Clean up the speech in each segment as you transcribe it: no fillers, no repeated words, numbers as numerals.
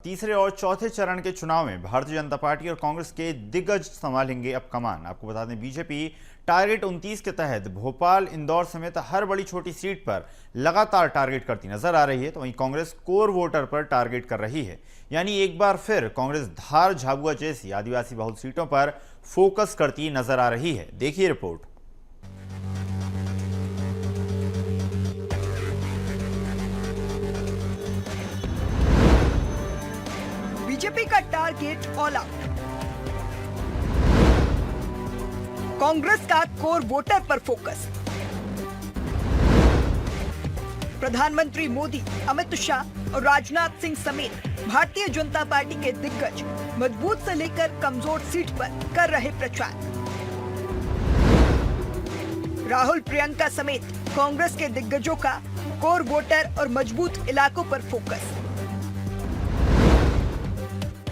तीसरे और चौथे चरण के चुनाव में भारतीय जनता पार्टी और कांग्रेस के दिग्गज संभालेंगे अब कमान। आपको बता दें, बीजेपी टारगेट 29 के तहत भोपाल, इंदौर समेत हर बड़ी छोटी सीट पर लगातार टारगेट करती नजर आ रही है, तो वहीं कांग्रेस कोर वोटर पर टारगेट कर रही है। यानी एक बार फिर कांग्रेस धार, झाबुआ जैसी आदिवासी बहुल सीटों पर फोकस करती नजर आ रही है। देखिए रिपोर्ट। बीजेपी का टारगेट ऑल आउट, कांग्रेस का कोर वोटर पर फोकस। प्रधानमंत्री मोदी, अमित शाह और राजनाथ सिंह समेत भारतीय जनता पार्टी के दिग्गज मजबूत से लेकर कमजोर सीट पर कर रहे प्रचार। राहुल, प्रियंका समेत कांग्रेस के दिग्गजों का कोर वोटर और मजबूत इलाकों पर फोकस।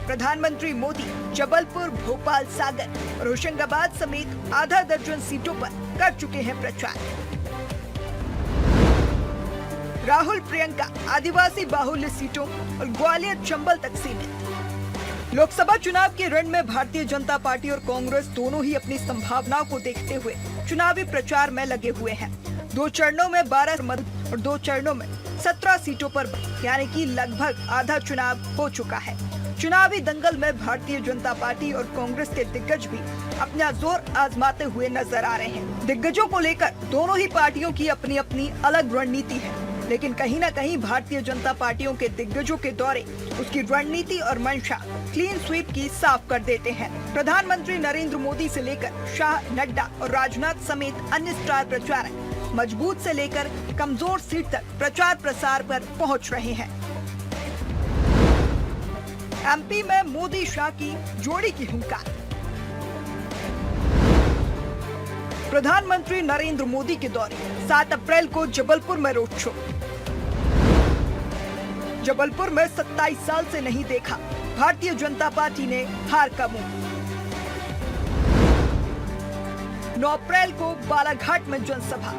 प्रधानमंत्री मोदी जबलपुर, भोपाल, सागर और होशंगाबाद समेत आधा दर्जन सीटों पर कर चुके हैं प्रचार। राहुल, प्रियंका आदिवासी बाहुल्य सीटों और ग्वालियर, चंबल तक सीमित। लोकसभा चुनाव के रण में भारतीय जनता पार्टी और कांग्रेस दोनों ही अपनी संभावनाओं को देखते हुए चुनावी प्रचार में लगे हुए हैं। 2 चरणों में 12 मत और 2 चरणों में 17 सीटों पर, यानी कि लगभग आधा चुनाव हो चुका है। चुनावी दंगल में भारतीय जनता पार्टी और कांग्रेस के दिग्गज भी अपना जोर आजमाते हुए नजर आ रहे हैं। दिग्गजों को लेकर दोनों ही पार्टियों की अपनी अपनी अलग रणनीति है, लेकिन कहीं न कहीं भारतीय जनता पार्टियों के दिग्गजों के दौरे उसकी रणनीति और मंशा क्लीन स्वीप की साफ कर देते हैं। प्रधानमंत्री नरेंद्र मोदी से लेकर शाह, नड्डा और राजनाथ समेत अन्य स्टार प्रचारक मजबूत से लेकर कमजोर सीट तक प्रचार प्रसार पर पहुँच रहे हैं। एमपी में मोदी शाह की जोड़ी की हुंकार। प्रधानमंत्री नरेंद्र मोदी के दौरे, 7 अप्रैल को जबलपुर में रोड शो। जबलपुर में 27 साल से नहीं देखा भारतीय जनता पार्टी ने हार का मुंह। 9 अप्रैल को बालाघाट में जनसभा।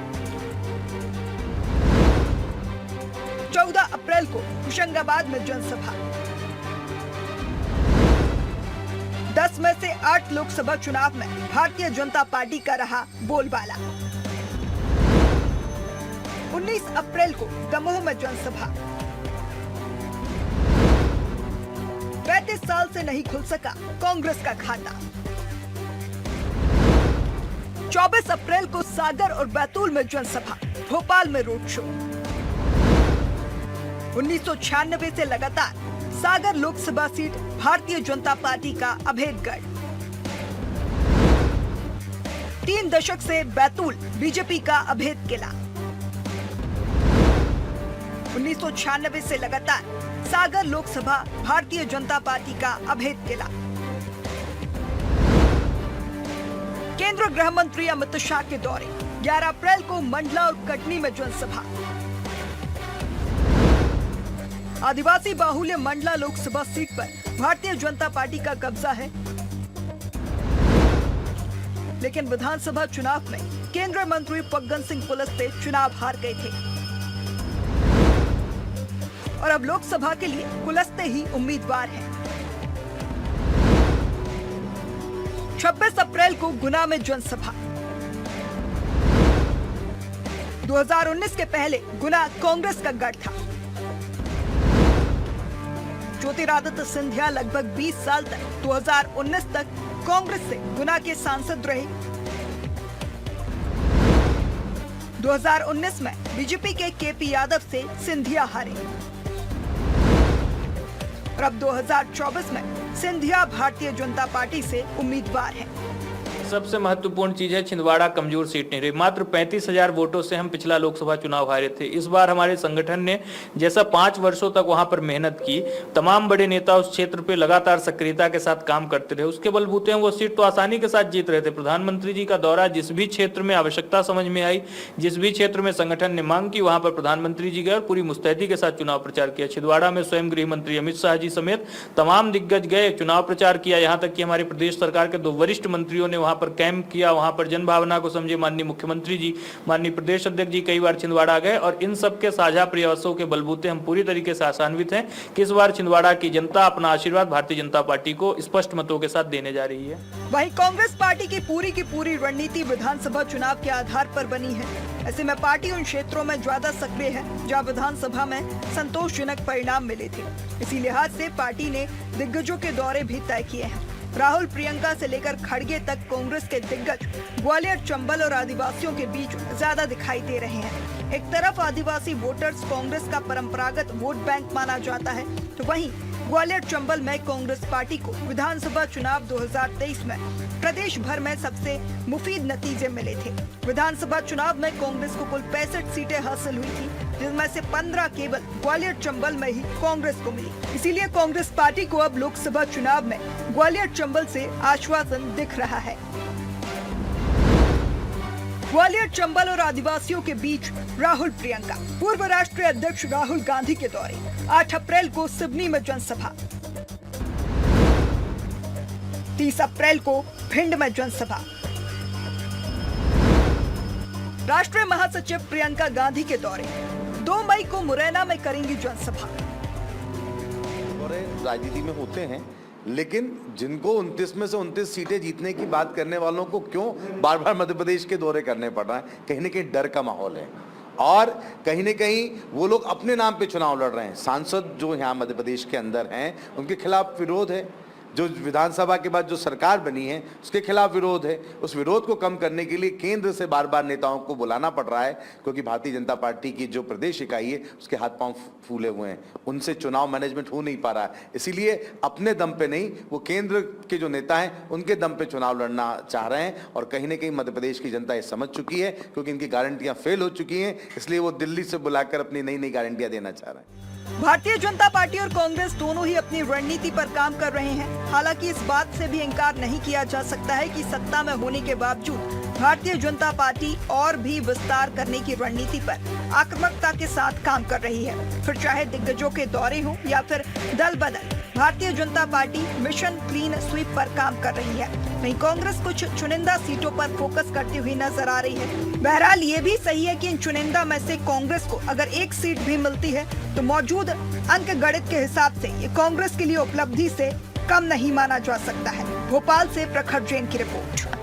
14 अप्रैल को होशंगाबाद में जनसभा। 10 में से 8 लोकसभा चुनाव में भारतीय जनता पार्टी का रहा बोलबाला। 19 अप्रैल को दमोह में जनसभा। 35 साल से नहीं खुल सका कांग्रेस का खाता। 24 अप्रैल को सागर और बैतूल में जनसभा, भोपाल में रोड शो। 1996 से लगातार सागर लोकसभा सीट भारतीय जनता पार्टी का अभेद गढ़। 3 दशक से बैतूल बीजेपी का अभेद किला। 1996 से लगातार सागर लोकसभा भारतीय जनता पार्टी का अभेद किला। केंद्रीय गृह मंत्री अमित शाह के दौरे, 11 अप्रैल को मंडला और कटनी में जनसभा। आदिवासी बाहुल्य मंडला लोकसभा सीट पर भारतीय जनता पार्टी का कब्जा है, लेकिन विधानसभा चुनाव में केंद्रीय मंत्री फग्गन सिंह कुलस्ते चुनाव हार गए थे और अब लोकसभा के लिए कुलस्ते ही उम्मीदवार हैं। 26 अप्रैल को गुना में जनसभा। 2019 के पहले गुना कांग्रेस का गढ़ था। ज्योतिरादित्य सिंधिया लगभग 20 साल तक 2019 तक कांग्रेस से गुना के सांसद रहे। 2019 में बीजेपी के केपी यादव से सिंधिया हारे और अब 2024 में सिंधिया भारतीय जनता पार्टी से उम्मीदवार हैं। सबसे महत्वपूर्ण चीज है, छिंदवाड़ा कमजोर सीट नहीं रही। मात्र 35,000 वोटों से हम पिछला लोकसभा चुनाव हारे थे। इस बार हमारे संगठन ने जैसा 5 वर्षों तक वहां पर मेहनत की, तमाम बड़े नेता उस क्षेत्र पे लगातार सक्रियता के साथ काम करते रहे, उसके बलबूते वो सीट तो आसानी के साथ जीत रहे थे। प्रधानमंत्री जी का दौरा, जिस भी क्षेत्र में आवश्यकता समझ में आई, जिस भी क्षेत्र में संगठन ने मांग की, वहां पर प्रधानमंत्री जी गए और पूरी मुस्तैदी के साथ चुनाव प्रचार किया। छिंदवाड़ा में स्वयं गृह मंत्री अमित शाह जी समेत तमाम दिग्गज गए, चुनाव प्रचार किया। यहाँ तक कि हमारे प्रदेश सरकार के 2 वरिष्ठ मंत्रियों ने वहां पर कैंप किया, वहां पर जनभावना को समझे। माननीय मुख्यमंत्री जी, माननीय प्रदेश अध्यक्ष जी कई बार छिंदवाड़ा गए और इन सबके साझा प्रयासों के बलबूते हम पूरी तरीके से आशान्वित हैं कि इस बार छिंदवाड़ा की जनता अपना आशीर्वाद भारतीय जनता पार्टी को स्पष्ट मतों के साथ देने जा रही है। वहीं कांग्रेस पार्टी की पूरी रणनीति विधानसभा चुनाव के आधार पर बनी है। ऐसे में पार्टी उन क्षेत्रों में ज्यादा सक्रिय है जहां विधानसभा में संतोषजनक परिणाम मिले थे। इसी लिहाज से पार्टी ने दिग्गजों के दौरे भी तय किए हैं। राहुल प्रियंका से लेकर खड़गे तक कांग्रेस के दिग्गज ग्वालियर, चंबल और आदिवासियों के बीच ज्यादा दिखाई दे रहे हैं। एक तरफ आदिवासी वोटर्स कांग्रेस का परंपरागत वोट बैंक माना जाता है, तो वहीं ग्वालियर चंबल में कांग्रेस पार्टी को विधानसभा चुनाव 2023 में प्रदेश भर में सबसे मुफीद नतीजे मिले थे। विधानसभा चुनाव में कांग्रेस को कुल 65 सीटें हासिल हुई थी, जिनमें से 15 केवल ग्वालियर चंबल में ही कांग्रेस को मिली। इसीलिए कांग्रेस पार्टी को अब लोकसभा चुनाव में ग्वालियर चंबल से आश्वासन दिख रहा है। ग्वालियर, चंबल और आदिवासियों के बीच राहुल प्रियंका। पूर्व राष्ट्रीय अध्यक्ष राहुल गांधी के दौरे, 8 अप्रैल को सिवनी में जनसभा, 30 अप्रैल को भिंड में जनसभा। राष्ट्रीय महासचिव प्रियंका गांधी के दौरे, 2 मई को मुरैना में करेंगी जनसभा। दौरे राजनीति में होते हैं, लेकिन जिनको 29 में से 29 सीटें जीतने की बात करने वालों को क्यों बार बार मध्य प्रदेश के दौरे करने पड़ रहा है? कहीं न कहीं डर का माहौल है और कहीं न कहीं वो लोग अपने नाम पे चुनाव लड़ रहे हैं। सांसद जो यहाँ मध्य प्रदेश के अंदर हैं, उनके खिलाफ विरोध है। जो विधानसभा के बाद जो सरकार बनी है उसके खिलाफ विरोध है। उस विरोध को कम करने के लिए केंद्र से बार बार नेताओं को बुलाना पड़ रहा है, क्योंकि भारतीय जनता पार्टी की जो प्रदेश इकाई है उसके हाथ पांव फूले हुए हैं, उनसे चुनाव मैनेजमेंट हो नहीं पा रहा है। इसीलिए अपने दम पे नहीं, वो केंद्र के जो नेता हैं उनके दम पे चुनाव लड़ना चाह रहे हैं। और कहीं ना कहीं मध्य प्रदेश की जनता ये समझ चुकी है, क्योंकि इनकी गारंटियां फेल हो चुकी हैं, इसलिए वो दिल्ली से बुलाकर अपनी नई नई गारंटियां देना चाह रहे हैं। भारतीय जनता पार्टी और कांग्रेस दोनों ही अपनी रणनीति पर काम कर रहे हैं। हालांकि इस बात से भी इनकार नहीं किया जा सकता है कि सत्ता में होने के बावजूद भारतीय जनता पार्टी और भी विस्तार करने की रणनीति पर आक्रामकता के साथ काम कर रही है। फिर चाहे दिग्गजों के दौरे हो या फिर दल बदल, Bharatiya Janata party mission clean sweep पर काम कर रही है। वहीं कांग्रेस कुछ चुनिंदा सीटों पर फोकस करती हुई नजर आ रही है। बहरहाल ये भी सही है कि इन चुनिंदा में से कांग्रेस को अगर एक सीट भी मिलती है तो मौजूद अंक गणित के हिसाब से ये कांग्रेस के लिए उपलब्धि से कम नहीं माना जा सकता है। भोपाल से प्रखर जैन की रिपोर्ट।